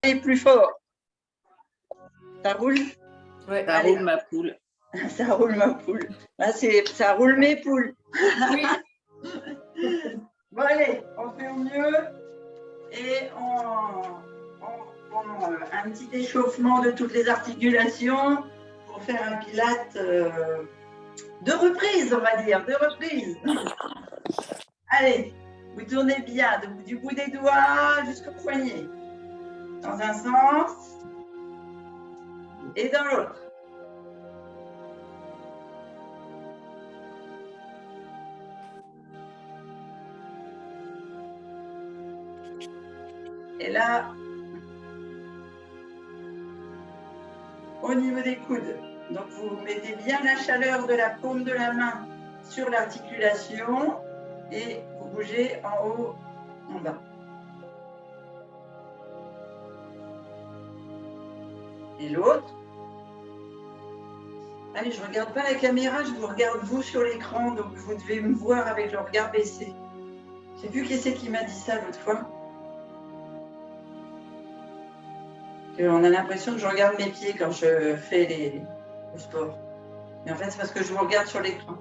Et plus fort. Ça roule? Ouais, ça roule ma poule. Ça roule ma poule. Là, ça roule mes poules. Oui. Bon, allez, on fait au mieux et on un petit échauffement de toutes les articulations pour faire un pilate de reprise, on va dire, de reprise. Allez, vous tournez bien du bout des doigts jusqu'au poignet. Dans un sens et dans l'autre. Et là, au niveau des coudes, donc vous mettez bien la chaleur de la paume de la main sur l'articulation et vous bougez en haut, en bas. Et l'autre. Allez, je ne regarde pas la caméra, je vous regarde vous sur l'écran, donc vous devez me voir avec le regard baissé. Je ne sais plus qui c'est qui m'a dit ça l'autre fois. On a l'impression que je regarde mes pieds quand je fais le sport. Mais en fait, c'est parce que je vous regarde sur l'écran.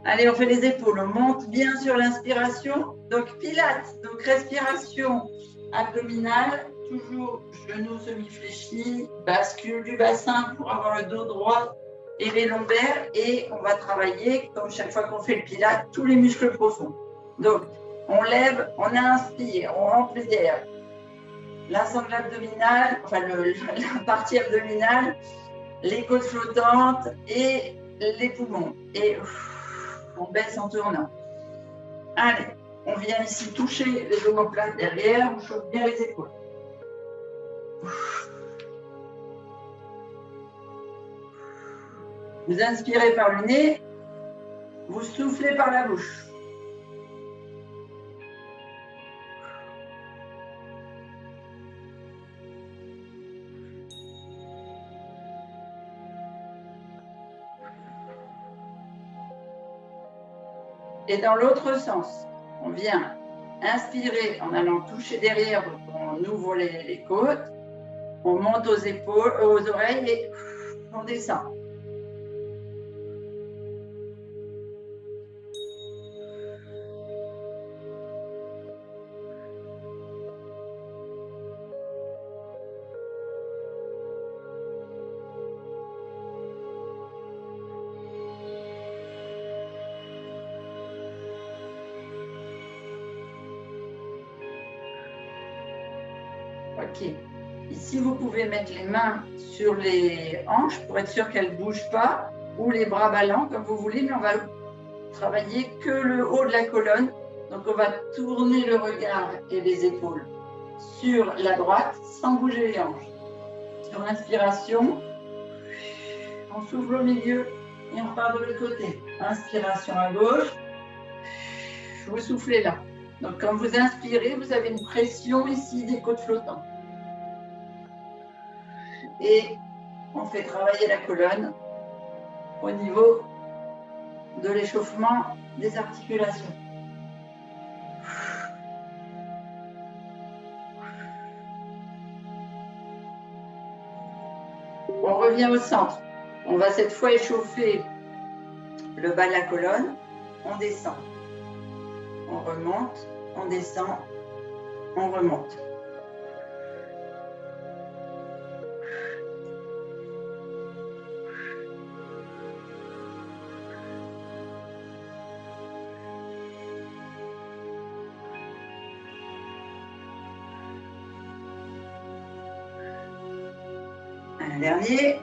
Allez, on fait les épaules. On monte bien sur l'inspiration. Donc, pilates, donc respiration abdominale. Toujours genoux semi-fléchis, bascule du bassin pour avoir le dos droit et les lombaires. Et on va travailler, comme chaque fois qu'on fait le pilate, tous les muscles profonds. Donc, on lève, on inspire, on remplit d'air. L'ensemble abdominal, enfin la partie abdominale, les côtes flottantes et les poumons. Et on baisse en tournant. Allez, on vient ici toucher les omoplates derrière, on chauffe bien les épaules. Vous inspirez par le nez, vous soufflez par la bouche. Et dans l'autre sens, on vient inspirer en allant toucher derrière, on ouvre les côtes, on monte aux épaules, aux oreilles et on descend. Ok. Ici, vous pouvez mettre les mains sur les hanches pour être sûr qu'elles ne bougent pas, ou les bras ballants, comme vous voulez, mais on va travailler que le haut de la colonne. Donc, on va tourner le regard et les épaules sur la droite sans bouger les hanches. Sur l'inspiration, on s'ouvre au milieu et on part de l'autre côté. Inspiration à gauche, vous soufflez là. Donc, quand vous inspirez, vous avez une pression ici des côtes flottantes. Et on fait travailler la colonne au niveau de l'échauffement des articulations. On revient au centre. On va cette fois échauffer le bas de la colonne. On descend. On remonte, on descend, on remonte. Un dernier.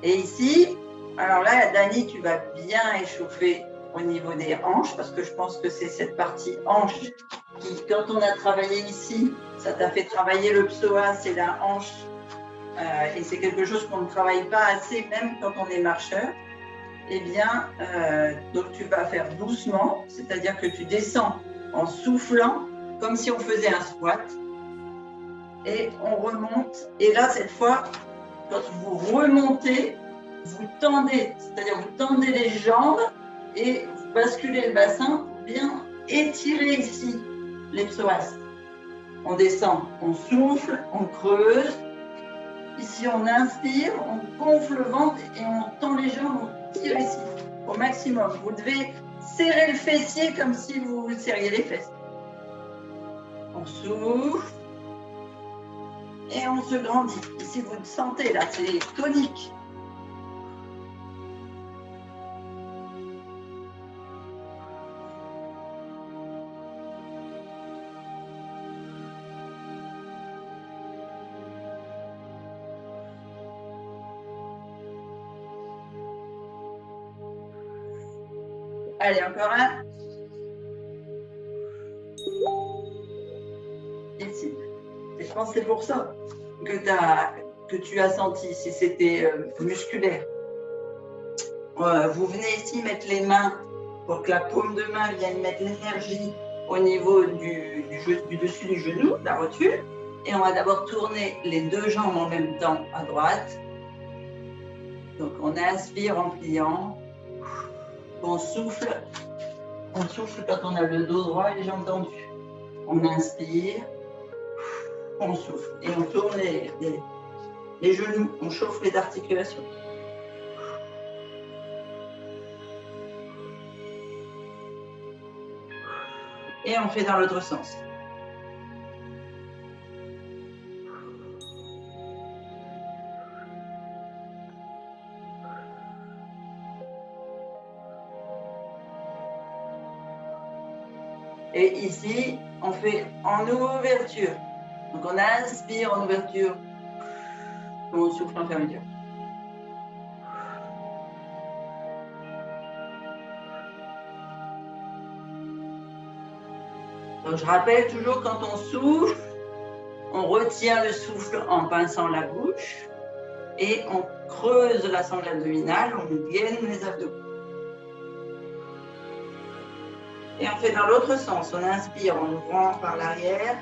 Et ici, alors là, Dani, tu vas bien échauffer au niveau des hanches, parce que je pense que c'est cette partie hanche qui, quand on a travaillé ici, ça t'a fait travailler le psoas et la hanche. Et c'est quelque chose qu'on ne travaille pas assez, même quand on est marcheur. Eh bien, donc tu vas faire doucement, c'est-à-dire que tu descends en soufflant, comme si on faisait un squat. Et on remonte. Et là, cette fois, quand vous remontez, vous tendez, c'est-à-dire vous tendez les jambes et vous basculez le bassin pour bien étirer ici les psoas. On descend, on souffle, on creuse. Ici, on inspire, on gonfle le ventre et on tend les jambes, on tire ici au maximum. Vous devez serrer le fessier comme si vous serriez les fesses. On souffle et on se grandit. Ici, vous le sentez, là, c'est tonique. Allez, encore un. Ici. Et je pense que c'est pour ça que tu as senti, si c'était musculaire. Vous venez ici mettre les mains pour que la paume de main vienne mettre l'énergie au niveau du dessus du genou, de la rotule. Et on va d'abord tourner les deux jambes en même temps à droite. Donc on inspire en pliant. On souffle quand on a le dos droit et les jambes tendues. On inspire, on souffle et on tourne les genoux, on chauffe les articulations. Et on fait dans l'autre sens. Et ici, on fait en ouverture. Donc on inspire en ouverture, on souffle en fermeture. Donc je rappelle toujours, quand on souffle, on retient le souffle en pinçant la bouche et on creuse la sangle abdominale, on gaine les abdos. Et on fait dans l'autre sens. On inspire en ouvrant par l'arrière,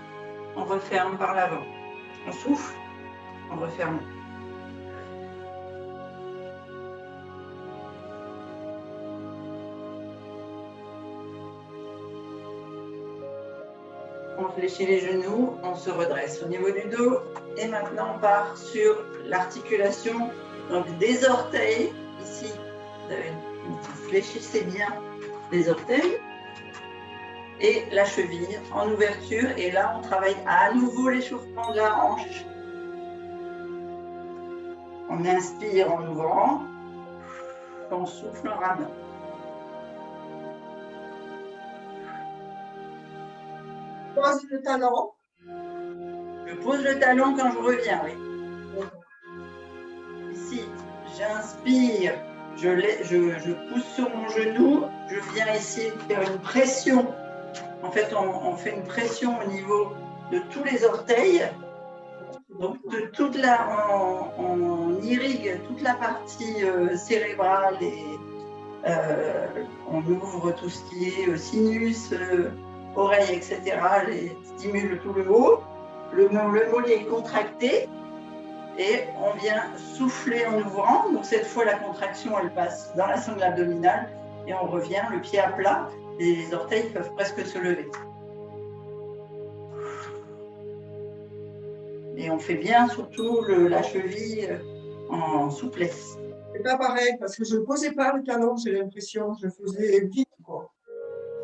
on referme par l'avant. On souffle, on referme. On fléchit les genoux, on se redresse au niveau du dos. Et maintenant, on part sur l'articulation des orteils. Ici, vous fléchissez bien les orteils. Et la cheville en ouverture. Et là, on travaille à nouveau l'échauffement de la hanche. On inspire en ouvrant. On souffle en ramenant. Pose le talon. Je pose le talon quand je reviens, oui. Ici, j'inspire. Je pousse sur mon genou. Je viens ici faire une pression. En fait, on fait une pression au niveau de tous les orteils. Donc, on irrigue toute la partie cérébrale et on ouvre tout ce qui est sinus, oreilles, etc. Et stimule tout le haut. Le mollet est contracté et on vient souffler en ouvrant. Donc, cette fois, la contraction, elle passe dans la sangle abdominale et on revient le pied à plat. Les orteils peuvent presque se lever. Et on fait bien surtout la cheville en souplesse. C'est pas pareil, parce que je ne posais pas le talon, j'ai l'impression, je faisais vite, quoi.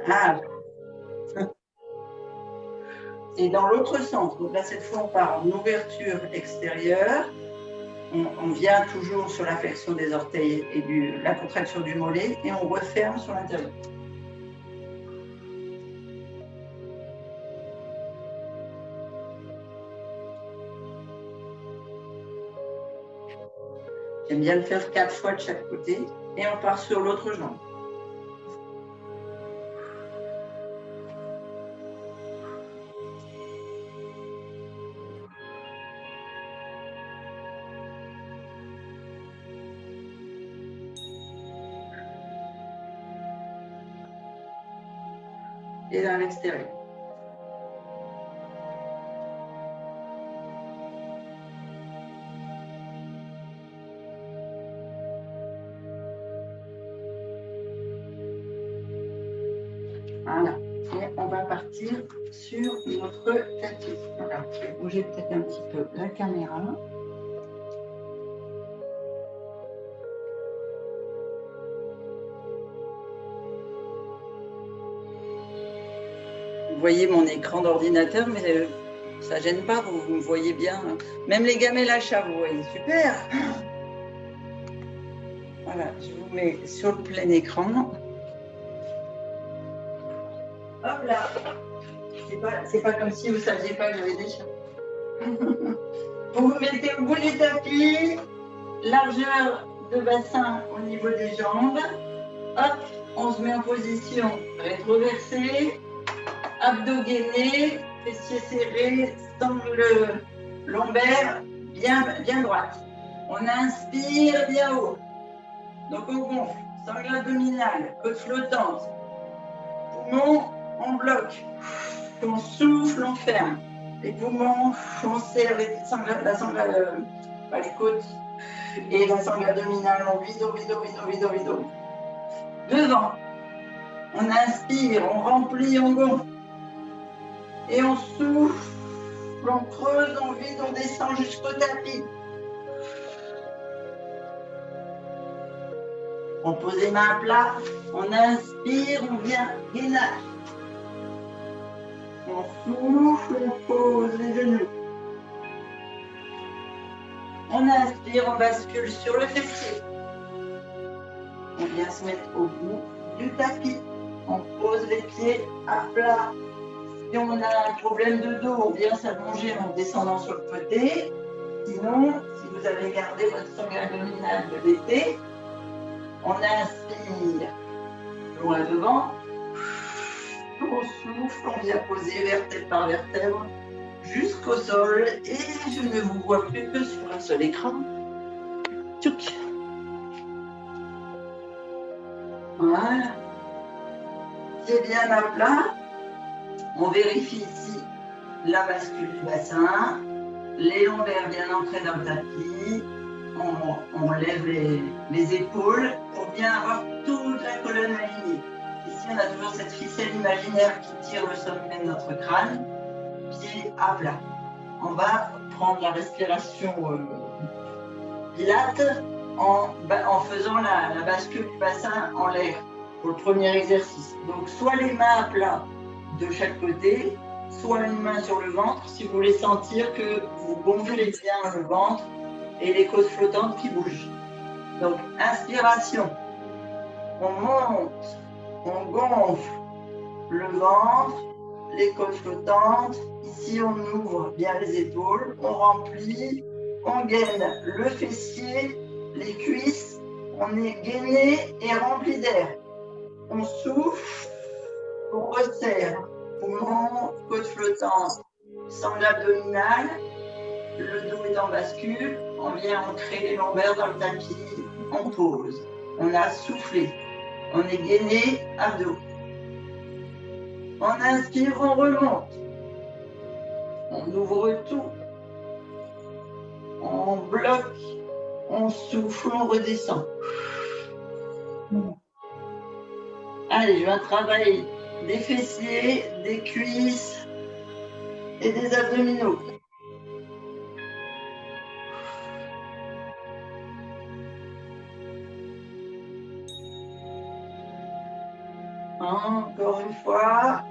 Ah. Et dans l'autre sens, donc là cette fois on part en ouverture extérieure, on vient toujours sur la flexion des orteils et la contraction du mollet et on referme sur l'intérieur. J'aime bien le faire 4 fois de chaque côté et on part sur l'autre jambe. Et dans l'extérieur. Voilà. Et on va partir repartir sur notre tapis. Alors, je vais bouger peut-être un petit peu la caméra. Vous voyez mon écran d'ordinateur, mais ça ne gêne pas, vous me voyez bien. Même les gamelles à chat, vous voyez, super. Voilà, je vous mets sur le plein écran. Hop là. C'est pas comme si vous ne saviez pas que j'avais des chats. Vous vous mettez au bout du tapis, largeur de bassin au niveau des jambes. Hop, on se met en position rétroversée. Abdos gainés, fessiers serrés, sangle lombaire bien droite. On inspire bien haut. Donc on gonfle, sangle abdominale, côte flottante. Poumons, on bloque. On souffle, on ferme. Les poumons, on serre les côtes et la sangle abdominale, on vide. Devant, on inspire, on remplit, on gonfle. Et on souffle, on creuse, on vide, on descend jusqu'au tapis. On pose les mains à plat, on inspire, on vient gainage. On souffle, on pose les genoux. On inspire, on bascule sur le fessier. On vient se mettre au bout du tapis. On pose les pieds à plat. Si on a un problème de dos, on vient s'allonger en descendant sur le côté. Sinon, si vous avez gardé votre sangle abdominale de l'été, on inspire loin devant. On souffle, on vient poser vertèbre par vertèbre jusqu'au sol et je ne vous vois plus que sur un seul écran. Tchouk. Voilà. C'est bien à plat. On vérifie ici la bascule du bassin, les lombaires bien ancrés dans le tapis. On lève les épaules pour bien avoir toute la colonne alignée. Ici, on a toujours cette ficelle imaginaire qui tire le sommet de notre crâne, pied à plat. On va prendre la respiration pilate en faisant la bascule du bassin en l'air pour le premier exercice. Donc, soit les mains à plat de chaque côté, soit une main sur le ventre si vous voulez sentir que vous gonflez bien le ventre et les côtes flottantes qui bougent. Donc, inspiration. On monte, on gonfle le ventre, les côtes flottantes. Ici, on ouvre bien les épaules, on remplit, on gaine le fessier, les cuisses. On est gainé et rempli d'air. On souffle, on resserre. Poumons, côte flottante, sangle abdominale. Le dos est en bascule. On vient ancrer les lombaires dans le tapis. On pose. On a soufflé. On est gainé, abdos. On inspire, on remonte. On ouvre tout. On bloque. On souffle, on redescend. Allez, je vais travailler des fessiers, des cuisses et des abdominaux. Encore une fois.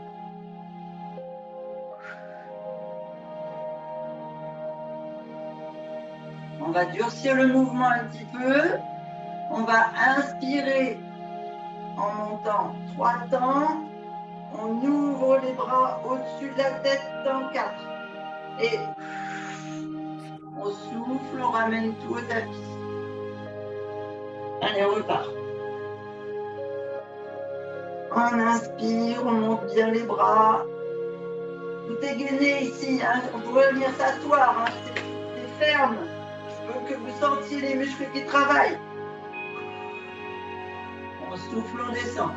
On va durcir le mouvement un petit peu. On va inspirer en montant 3 temps. On ouvre les bras au-dessus de la tête dans 4. Et on souffle, on ramène tout au tapis. Allez, on repart. On inspire, on monte bien les bras. Tout est gainé ici. Hein. On pourrait venir s'asseoir. Hein. C'est ferme. Je veux que vous sentiez les muscles qui travaillent. On souffle, on descend.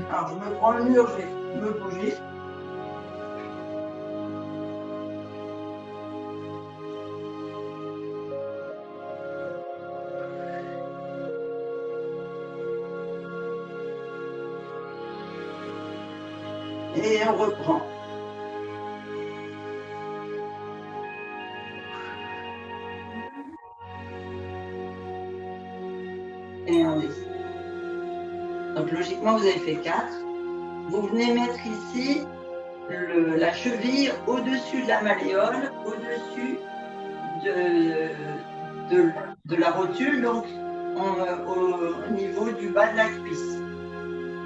Alors, je me prends le mur, je vais me bouger. Et on reprend. et on descend. Donc logiquement, vous avez fait 4. Vous venez mettre ici la cheville au-dessus de la malléole, au-dessus de la rotule, donc au niveau du bas de la cuisse.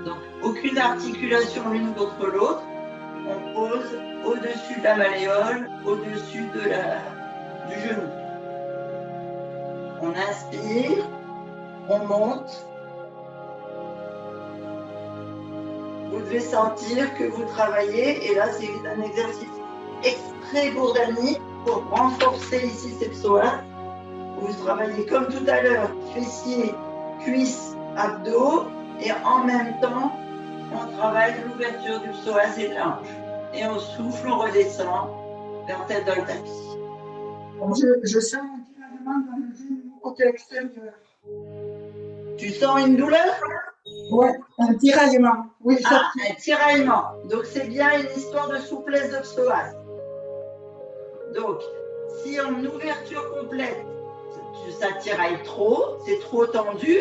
Donc aucune articulation l'une contre l'autre. On pose au-dessus de la malléole, au-dessus du genou. On inspire, on monte. Vous devez sentir que vous travaillez, et là c'est un exercice exprès Bourdani pour renforcer ici ces psoas. Vous travaillez comme tout à l'heure, fessiers, cuisses, abdos, et en même temps, on travaille l'ouverture du psoas et de la hanche. Et on souffle, on redescend vers tête dans le tapis. Je sens un tiraillement dans le genou côté extérieur. Tu sens une douleur? Oui, un tiraillement. Oui, ah, un tiraillement. Donc c'est bien une histoire de souplesse de psoas. Donc, si en ouverture complète, ça tiraille trop, c'est trop tendu,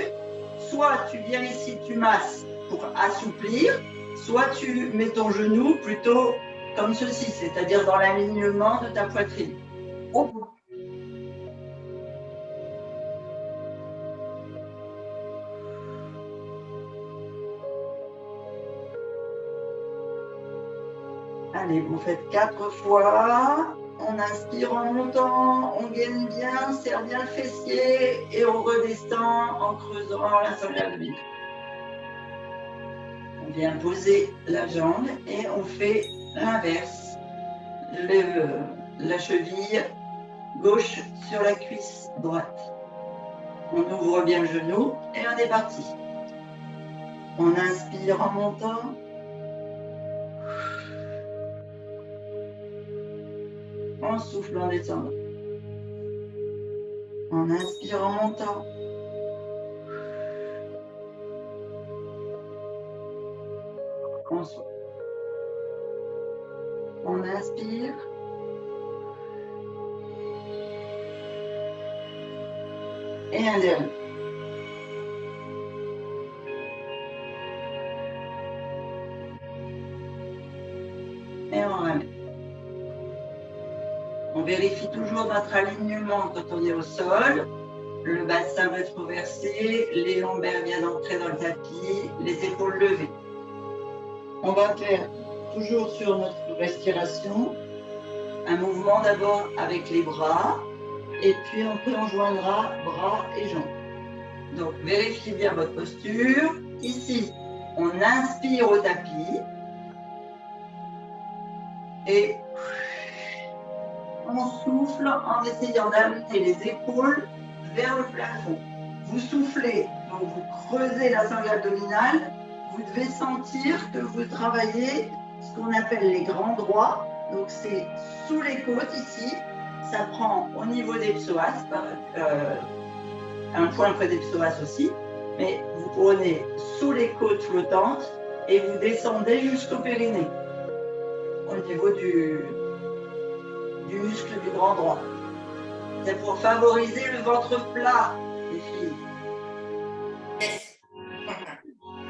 soit tu viens ici, tu masses pour assouplir, soit tu mets ton genou plutôt comme ceci, c'est-à-dire dans l'alignement de ta poitrine. Oh. Allez, vous faites 4 fois. On inspire en montant, on gaine bien, serre bien le fessier et on redescend en creusant la sangle abdominale. On vient poser la jambe et on fait l'inverse. La cheville gauche sur la cuisse droite. On ouvre bien le genou et on est parti. On inspire en montant. On souffle en descendant. On inspire en montant. On souffle. On inspire. Et un dernier. Et on ramène. On vérifie toujours notre alignement quand on est au sol. Le bassin rétroversé, les lombaires bien ancrés dans le tapis, les épaules levées. On va faire toujours sur notre respiration un mouvement d'abord avec les bras et puis après on joindra bras et jambes. Donc vérifiez bien votre posture. Ici, on inspire au tapis et on souffle en essayant d'amener les épaules vers le plafond. Vous soufflez, donc vous creusez la sangle abdominale. Vous devez sentir que vous travaillez ce qu'on appelle les grands droits. Donc c'est sous les côtes ici. Ça prend au niveau des psoas, un point près des psoas aussi. Mais vous prenez sous les côtes flottantes et vous descendez jusqu'au périnée, au niveau du muscle du grand droit. C'est pour favoriser le ventre plat, les filles.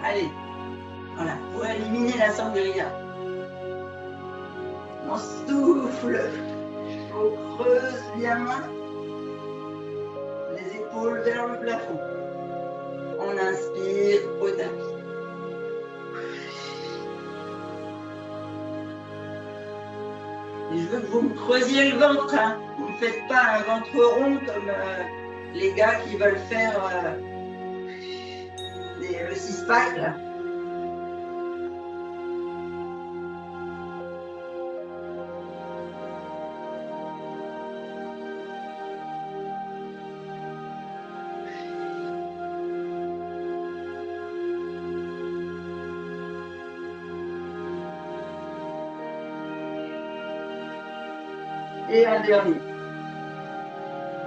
Allez, voilà, pour éliminer la sangria. On souffle, on creuse bien les épaules vers le plafond. On inspire au tapis. Et je veux que vous me creusiez le ventre. Hein. Vous ne faites pas un ventre rond comme les gars qui veulent faire le six-pack. Là. Et un dernier.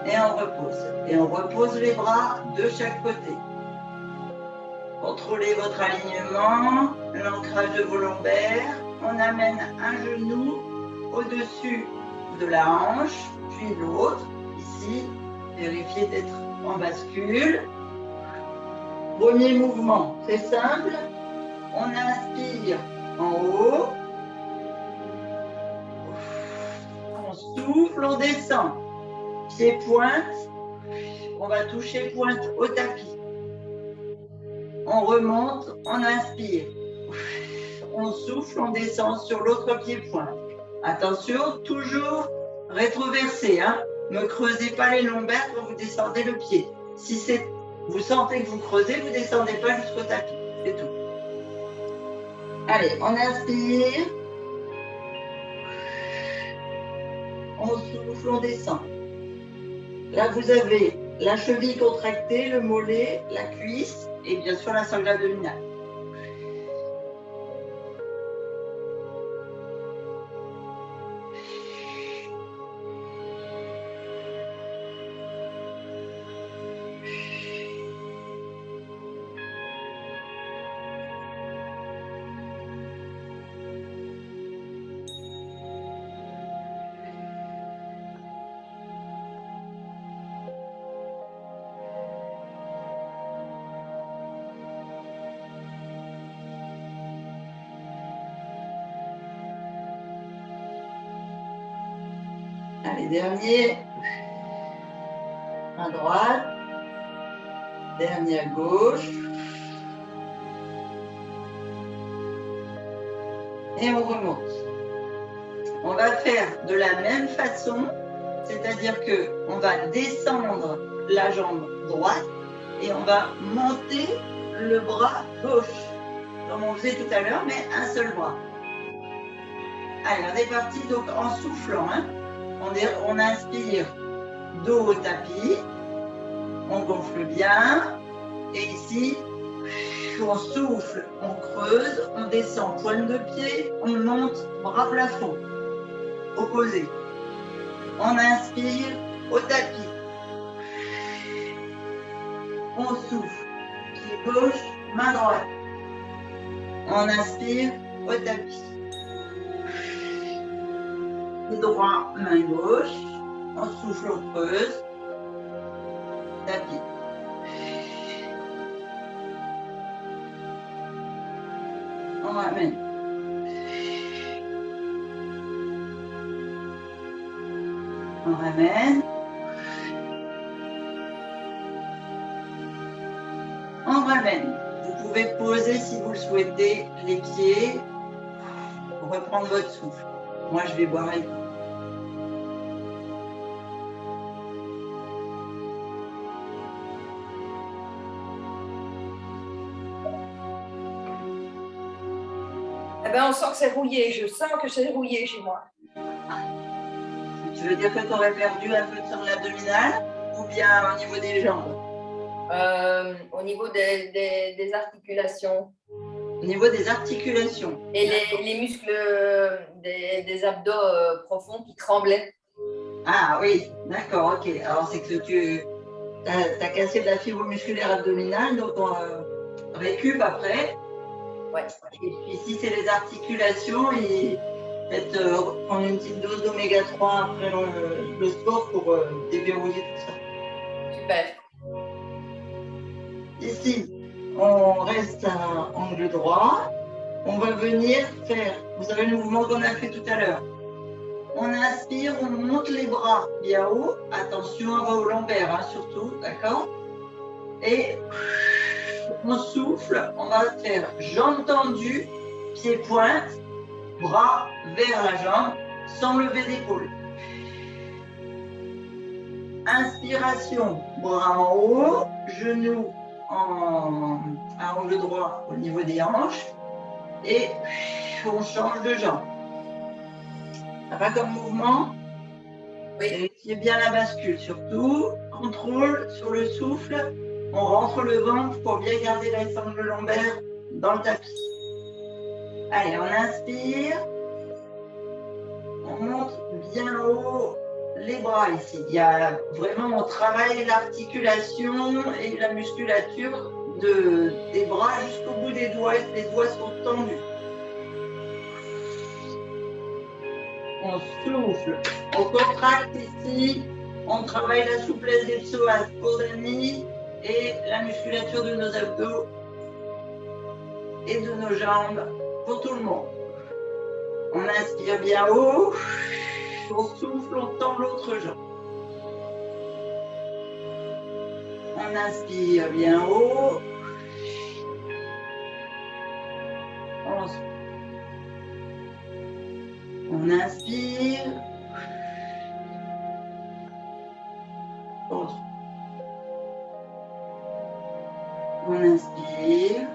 Et on repose. Et on repose les bras de chaque côté. Contrôlez votre alignement, l'ancrage de vos lombaires. On amène un genou au-dessus de la hanche, puis l'autre. Ici, vérifiez d'être en bascule. Premier mouvement, très simple. On inspire en haut. On souffle, on descend. Pied pointe. On va toucher pointe au tapis. On remonte, on inspire. On souffle, on descend sur l'autre pied pointe. Attention, toujours rétroversé. Hein. Ne creusez pas les lombaires quand vous descendez le pied. Si vous sentez que vous creusez, vous ne descendez pas jusqu'au tapis. C'est tout. Allez, on inspire. On souffle, on descend. Là, vous avez la cheville contractée, le mollet, la cuisse et bien sûr la sangle abdominale. Allez, dernier. À droite. Dernier à gauche. Et on remonte. On va faire de la même façon, c'est-à-dire qu'on va descendre la jambe droite et on va monter le bras gauche, comme on faisait tout à l'heure, mais un seul bras. Allez, on est parti donc en soufflant. Hein. On inspire dos au tapis, on gonfle bien, et ici, on souffle, on creuse, on descend, pointe de pied, on monte, bras plafond, opposé. On inspire au tapis, on souffle, pied gauche, main droite. On inspire au tapis. Pied droit, main gauche, on souffle, on creuse, tapis. On ramène. On ramène. On ramène. Vous pouvez poser, si vous le souhaitez, les pieds pour reprendre votre souffle. Moi, je vais boire avec vous. Eh ben, on sent que c'est rouillé. Je sens que c'est rouillé chez moi. Tu veux dire que tu aurais perdu un peu de sangle abdominale ou bien au niveau des jambes? Au niveau des articulations. Au niveau des articulations. Et les muscles des abdos profonds qui tremblaient. Ah oui, d'accord, ok. Alors c'est que tu as cassé de la fibre musculaire abdominale, donc on récup après. Ouais. Et puis si c'est les articulations, peut-être prendre une petite dose d'oméga 3 après le sport pour déverrouiller tout ça. Super. Ici, on reste à angle droit. On va venir faire, vous savez le mouvement qu'on a fait tout à l'heure. On inspire, on monte les bras bien haut. Attention, on va au lombaire, hein, surtout, d'accord? Et on souffle, on va faire jambe tendue, pied pointe, bras vers la jambe, sans lever d'épaule. Inspiration, bras en haut, genoux à angle droit au niveau des hanches. Et on change de jambe. Ça va comme mouvement? Oui. Vérifiez bien la bascule, surtout. Contrôle sur le souffle. On rentre le ventre pour bien garder la sangle lombaire dans le tapis. Allez, on inspire. On monte bien haut les bras ici. Il y a vraiment, on travaille l'articulation et la musculature des bras jusqu'au bout des doigts. Les doigts sont tendus. On souffle, on contracte ici, on travaille la souplesse des psoas pour Dani, et la musculature de nos abdos et de nos jambes pour tout le monde. On inspire bien haut, on souffle, on tend l'autre jambe. On inspire bien haut, on souffle. On inspire, on souffle. On inspire.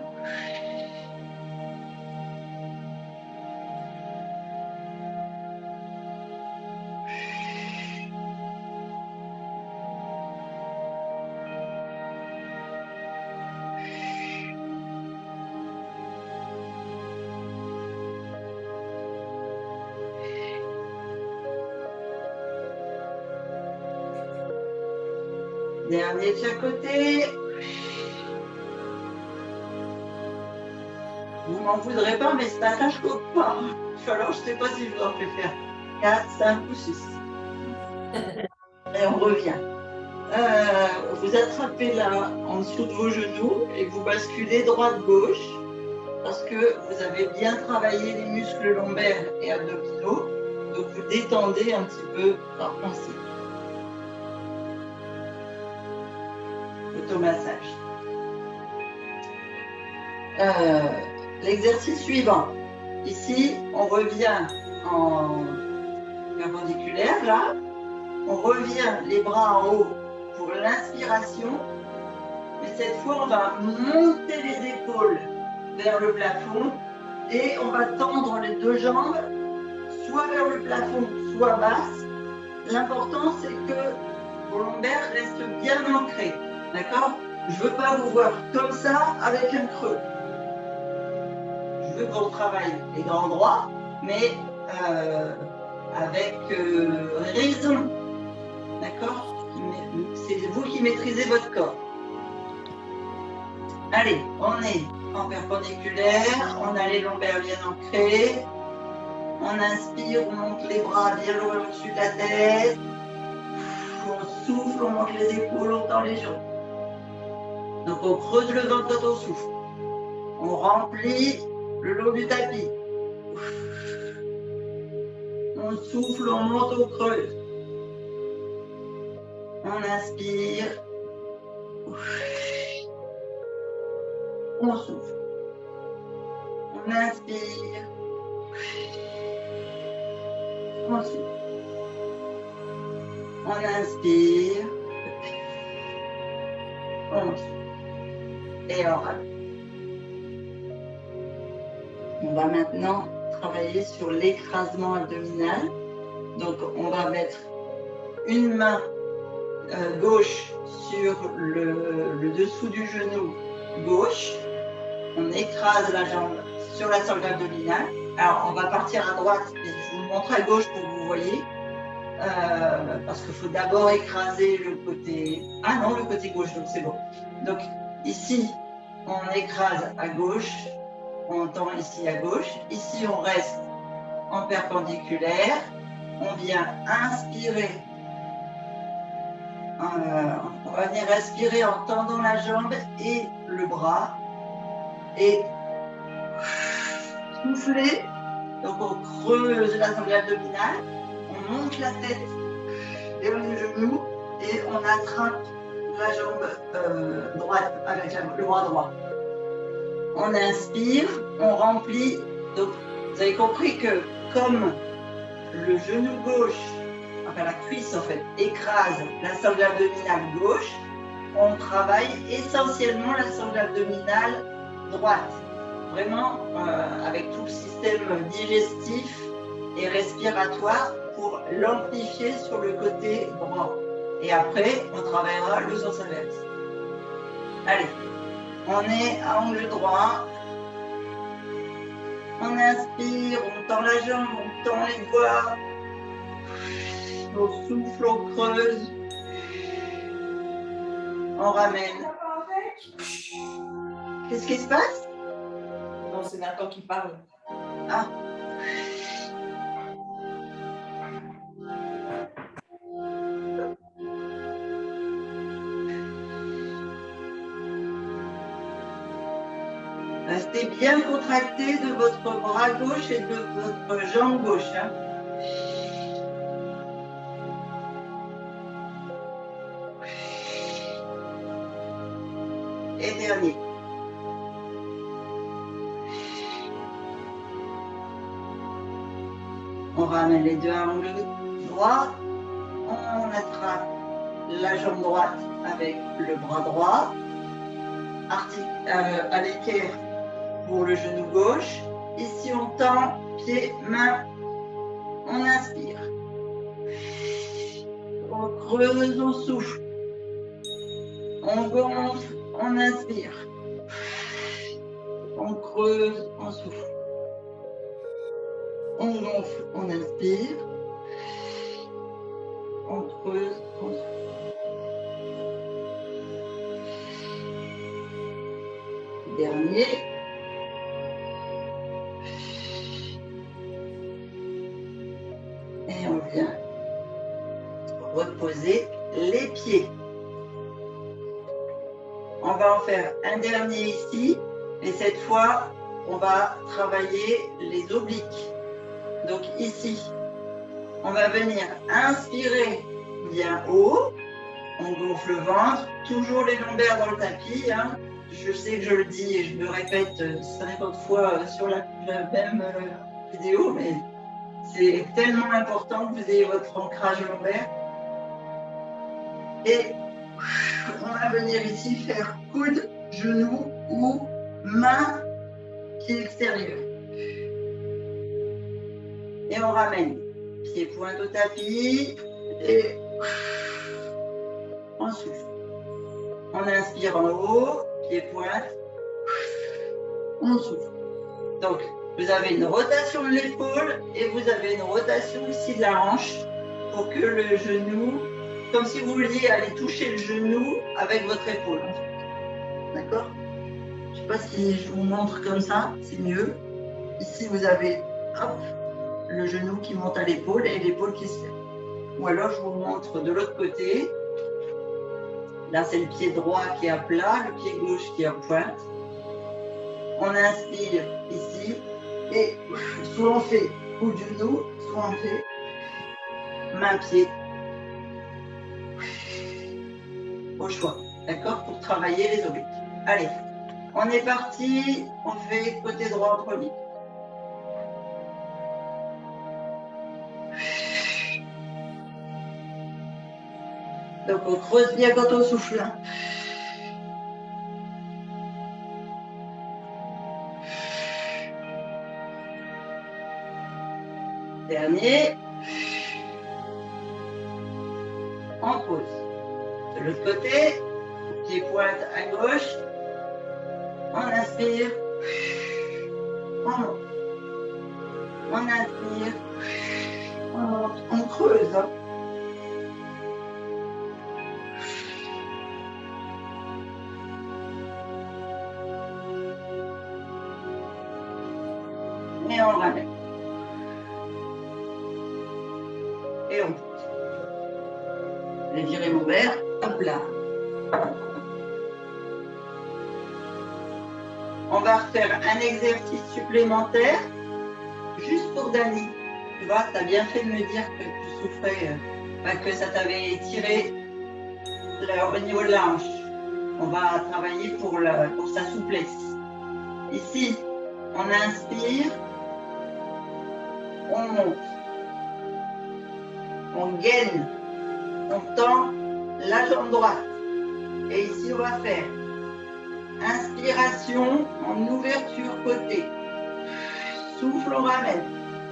Dernier de chaque côté. Vous m'en voudrez pas, mais ce matin, je ne compte pas. Alors, je ne sais pas si je vous en fais faire 4, 5 ou 6. Et on revient. Vous attrapez là, en dessous de vos genoux, et vous basculez droite-gauche, parce que vous avez bien travaillé les muscles lombaires et abdominaux. Donc, vous détendez un petit peu par principe. Automassage. L'exercice suivant. Ici, on revient en perpendiculaire, là. On revient les bras en haut pour l'inspiration. Mais cette fois, on va monter les épaules vers le plafond et on va tendre les deux jambes, soit vers le plafond, soit basse. L'important, c'est que vos lombaires restent bien ancrés. D'accord? Je ne veux pas vous voir comme ça avec un creux. Je veux qu'on travaille les grands droits, mais avec raison. D'accord? C'est vous qui maîtrisez votre corps. Allez, on est en perpendiculaire, on a les lombaires bien ancrés. On inspire, on monte les bras bien loin au-dessus de la tête. On souffle, on monte les épaules, on tend les jambes. Donc on creuse le ventre quand on souffle. On remplit le long du tapis. On souffle, on monte, on creuse. On inspire. On souffle. On inspire. On souffle. On inspire. On souffle. Et on râle. On va maintenant travailler sur l'écrasement abdominal. Donc, on va mettre une main gauche sur le dessous du genou gauche. On écrase la jambe sur la sangle abdominale. Alors, on va partir à droite, et je vous montre à gauche pour que vous voyez. Parce qu'il faut d'abord écraser le côté... Ah non, le côté gauche, donc c'est bon. Donc, ici, on écrase à gauche. On tend ici à gauche. Ici, on reste en perpendiculaire. On vient inspirer. On va venir respirer en tendant la jambe et le bras. Et souffler. Donc, on creuse la sangle abdominale. On monte la tête vers le genou et on attrape la jambe droite avec le bras droit. On inspire, on remplit. Donc, vous avez compris que comme le genou gauche, enfin la cuisse en fait, écrase la sangle abdominale gauche, on travaille essentiellement la sangle abdominale droite. Vraiment avec tout le système digestif et respiratoire pour l'amplifier sur le côté droit. Et après, on travaillera le sens inverse. Allez. On est à angle droit. On inspire, on tend la jambe, on tend les doigts. On souffle, on creuse. On ramène. Qu'est-ce qui se passe? Non, c'est Nathan qui parle. Ah. Restez bien contracté de votre bras gauche et de votre jambe gauche. Hein. Et dernier. On ramène les deux angles droits. On attrape la jambe droite avec le bras droit. À l'équerre pour le genou gauche. Ici, on tend pied, main. On inspire. On creuse, on souffle. On gonfle, on inspire. On creuse, on souffle. On gonfle, on inspire. On creuse, on souffle. Dernier. Et on vient reposer les pieds. On va en faire un dernier ici, et cette fois, on va travailler les obliques. Donc ici, on va venir inspirer bien haut, on gonfle le ventre, toujours les lombaires dans le tapis. Hein. Je sais que je le dis et je me répète 50 fois sur la même vidéo, mais c'est tellement important que vous ayez votre ancrage lombaire. Et on va venir ici faire coude, genou ou main, pied extérieur. Et on ramène pied pointe au tapis et on souffle. On inspire en haut, pied pointe, on souffle. Donc, vous avez une rotation de l'épaule et vous avez une rotation ici de la hanche pour que le genou, comme si vous vouliez aller toucher le genou avec votre épaule. D'accord? Je ne sais pas si je vous montre comme ça, c'est mieux. Ici, vous avez hop, le genou qui monte à l'épaule et l'épaule qui se lève. Ou alors, je vous montre de l'autre côté. Là, c'est le pied droit qui est à plat, le pied gauche qui est à pointe. On inspire ici et soit on fait coup de genou, soit on fait main-pied. Au choix, d'accord? Pour travailler les obliques. Allez, on est parti, on fait côté droit en premier. Donc on creuse bien quand on souffle. Hein. Dernier. On pose. De l'autre côté, pied pointe à gauche. On inspire. On monte. On inspire. On monte. On creuse. Hein. Et on ramène. Et on pousse. Je vais virer mon verre. Hop là. On va refaire un exercice supplémentaire juste pour Dani. Tu vois, tu as bien fait de me dire que tu souffrais, que ça t'avait tiré au niveau de la hanche. On va travailler pour sa souplesse. Ici, on inspire. On monte, on gaine, on tend la jambe droite. Et ici, on va faire inspiration en ouverture côté. Souffle, on ramène.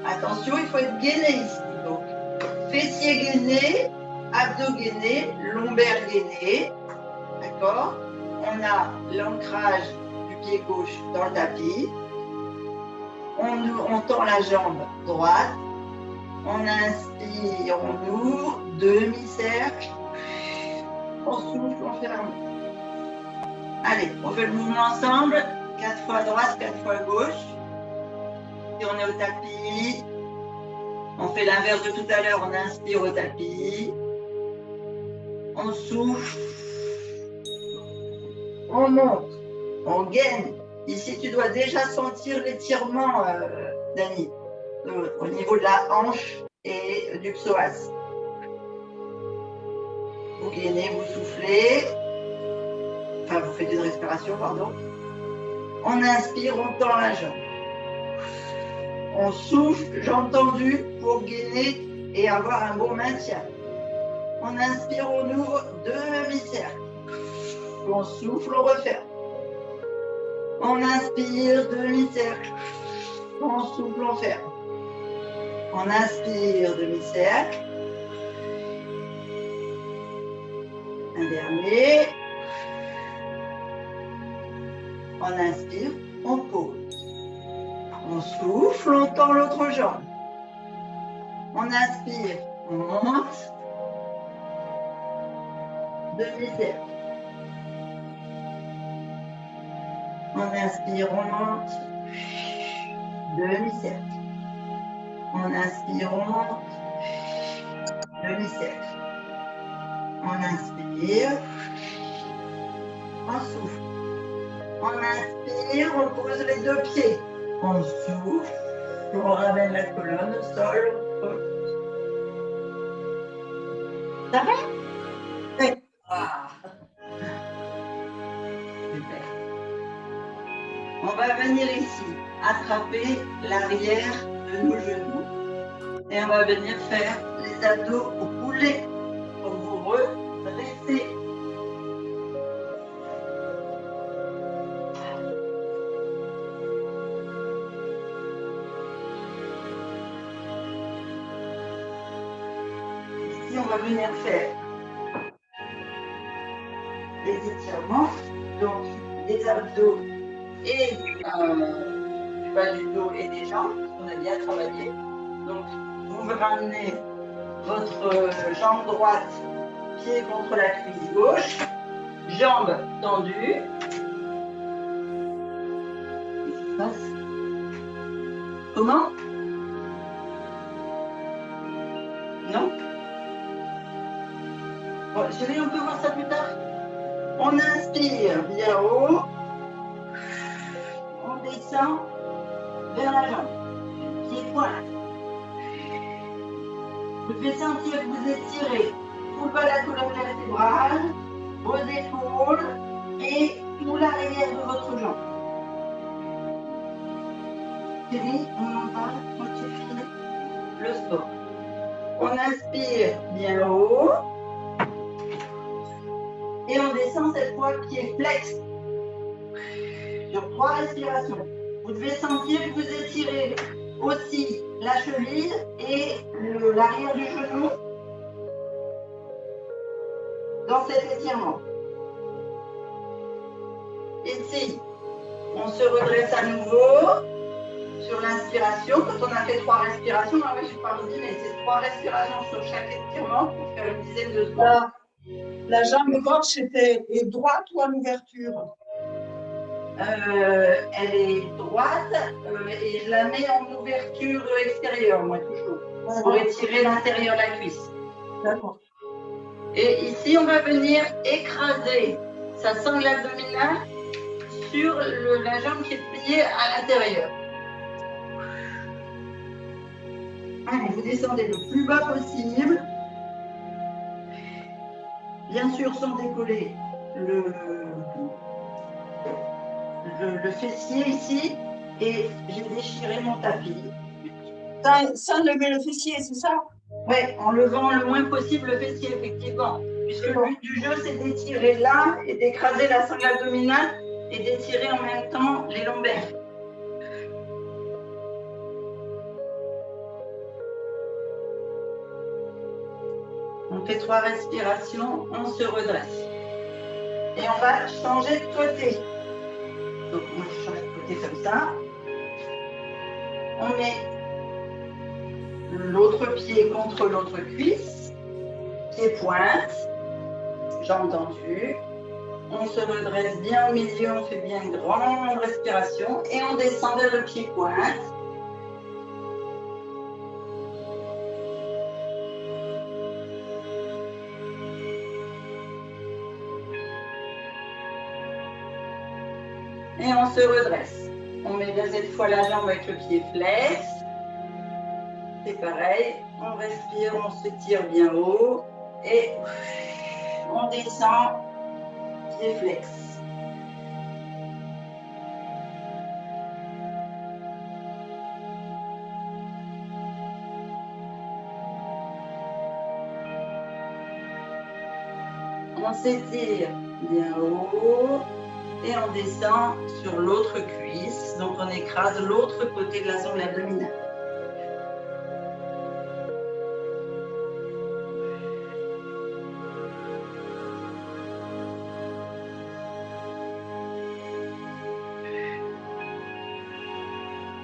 Attention, il faut être gainé ici. Donc, fessier gainé, abdos gainés, lombaire gainé. D'accord? On a l'ancrage du pied gauche dans le tapis. On tend la jambe droite, on inspire, on ouvre, demi-cercle, on souffle, on ferme. Allez, on fait le mouvement ensemble, 4 fois à droite, 4 fois à gauche. Et on est au tapis, on fait l'inverse de tout à l'heure, on inspire au tapis, on souffle, on monte, on gaine, Ici, tu dois déjà sentir l'étirement, Dani, au niveau de la hanche et du psoas. Vous gainez, vous soufflez. Enfin, vous faites une respiration, pardon. On inspire, on tend la jambe. On souffle, j'ai entendu, pour gainer et avoir un bon maintien. On inspire, on ouvre demi-cercle. On souffle, on referme. On inspire, demi-cercle. On souffle, on ferme. On inspire, demi-cercle. Un dernier. On inspire, on pose. On souffle, on tend l'autre jambe. On inspire, on monte. Demi-cercle. On inspire, on monte. Demi-cercle. On inspire, on monte. Demi-cercle. On inspire. On souffle. On inspire, on pose les deux pieds. On souffle. On ramène la colonne au sol. Ça va? Oui. Ah. Super. On va venir ici, attraper l'arrière de nos genoux et on va venir faire les abdos au poulet pour vous redresser. Ici, on va venir faire les étirements, donc les abdos et du bas du dos et des jambes, on a bien travaillé. Donc, vous ramenez votre jambe droite, pied contre la cuisse gauche, jambes tendues. Qu'est-ce qui se passe? Comment? Non? Bon, chérie, on peut voir ça plus tard? On inspire bien haut. On descend vers la jambe. Pied pointe. Vous devez sentir que vous étirez tout le bas de la colonne vertébrale, vos épaules et tout l'arrière de votre jambe. Chérie, on en parle quand tu finis le sport. On inspire bien haut. Et on descend cette fois pied flex sur 3 respirations. Vous devez sentir que vous étirez aussi la cheville et l'arrière du genou dans cet étirement. Ici, on se redresse à nouveau sur l'inspiration. Quand on a fait 3 respirations, je n'ai pas redit, mais c'est 3 respirations sur chaque étirement pour faire une dizaine de secondes. La jambe gauche est droite ou en ouverture? Elle est droite et je la mets en ouverture extérieure, moi toujours, pour étirer l'intérieur de la cuisse. D'accord. Et ici, on va venir écraser sa sangle abdominale sur la jambe qui est pliée à l'intérieur. Allez, vous descendez le plus bas possible. Bien sûr, sans décoller le fessier ici. Et j'ai déchiré mon tapis. Sans lever le fessier, c'est ça? Oui, en levant le moins possible le fessier, effectivement. Puisque le but du jeu, c'est d'étirer là et d'écraser la sangle abdominale et d'étirer en même temps les lombaires. On fait 3 respirations, on se redresse. Et on va changer de côté. Donc, on va changer de côté comme ça. On met l'autre pied contre l'autre cuisse, pied pointe, jambes tendues. On se redresse bien au milieu, on fait bien une grande respiration et on descend vers le pied pointe. Et on se redresse. On met cette fois la jambe avec le pied flex. C'est pareil. On respire, on se tire bien haut. Et on descend, pied flex. On s'étire bien haut et on descend sur l'autre cuisse. Donc on écrase l'autre côté de la sangle abdominale.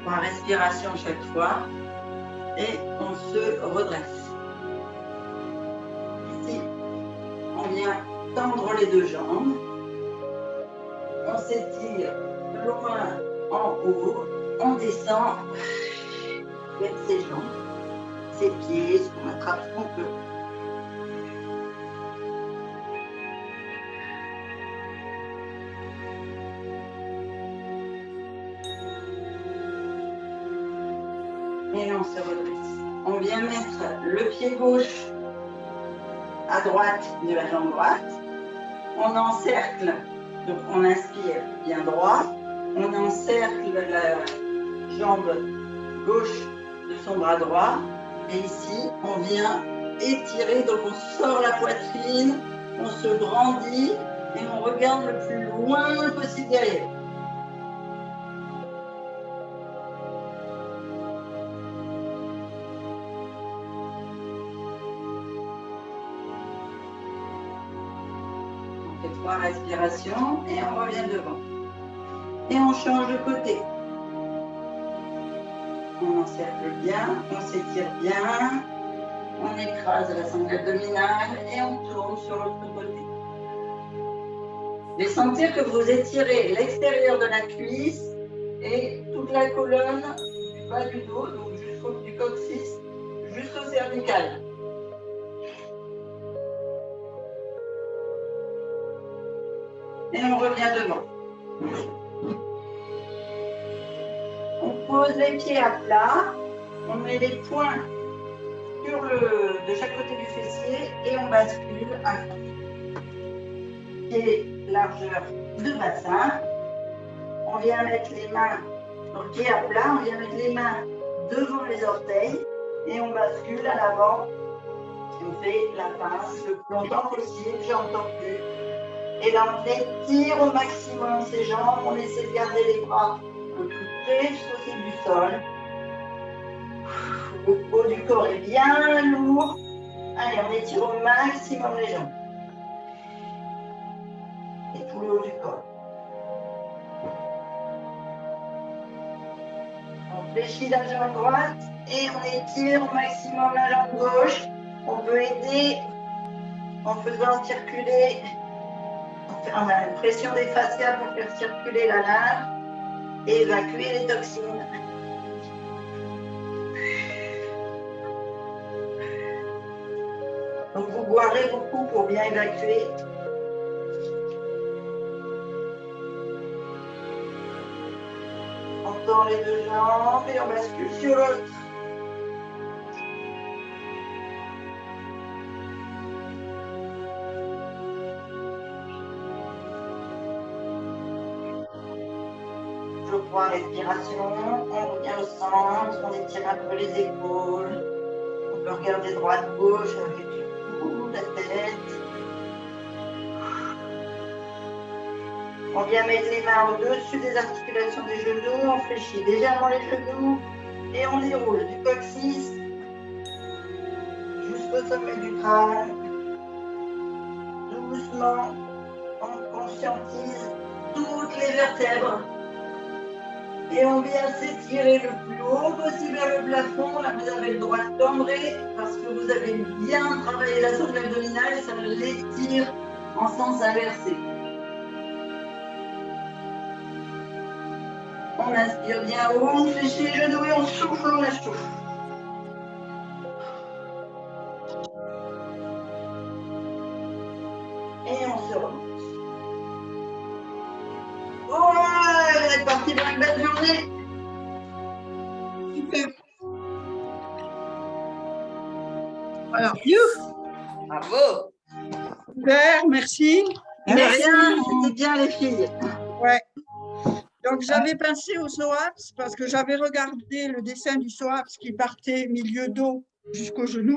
Par respiration chaque fois et on se redresse. Ici, on vient tendre les deux jambes. On s'étire loin en haut. On descend avec ses jambes, ses pieds, ce qu'on attrape ce qu'on peut. Et on se redresse. On vient mettre le pied gauche à droite de la jambe droite. On encercle, donc on inspire bien droit. On encercle la jambe gauche de son bras droit. Et ici, on vient étirer, donc on sort la poitrine, on se grandit et on regarde le plus loin possible derrière. On fait 3 respirations et on revient devant. Et on change de côté. On encercle bien, on s'étire bien, on écrase la sangle abdominale et on tourne sur l'autre côté. Et sentir que vous étirez l'extérieur de la cuisse et toute la colonne du bas du dos, donc jusqu'au du coccyx, jusqu'au cervical. Et on revient devant. On pose les pieds à plat, on met les poings de chaque côté du fessier et on bascule à pied largeur de bassin. On vient mettre les mains sur le pied à plat, on vient mettre les mains devant les orteils et on bascule à l'avant. On fait la pince le plus longtemps possible, jambes tordues. Et là, on étire au maximum ses jambes, on essaie de garder les bras le plus près possible du sol. Le haut du corps est bien lourd. Allez, on étire au maximum les jambes. Et tout le haut du corps. On fléchit la jambe droite et on étire au maximum la jambe gauche. On peut aider en faisant circuler. On a une pression des fascias pour faire circuler la lymphe et évacuer les toxines. Donc vous boirez beaucoup pour bien évacuer. On tend les deux jambes et on bascule sur l'autre. Toujours 3 respirations, on revient au centre, on étire un peu les épaules. On peut regarder droite-gauche avec la tête. On vient mettre les mains au-dessus des articulations des genoux, on fléchit légèrement les genoux et on déroule du coccyx jusqu'au sommet du crâne. Doucement, on conscientise toutes les vertèbres. Et on vient s'étirer le plus haut possible vers le plafond. Là, vous avez le droit de tendrer parce que vous avez bien travaillé la sangle abdominale et ça l'étire en sens inversé. On inspire bien haut, on fléchit les genoux et on souffle, on lâche tout. Et on se remonte. Ouais! parti pour une belle journée. Super. Voilà. Bravo. Super, merci. De rien, c'était bien les filles. Ouais. Donc, j'avais pensé au psoas parce que j'avais regardé le dessin du psoas qui partait milieu dos jusqu'au genou.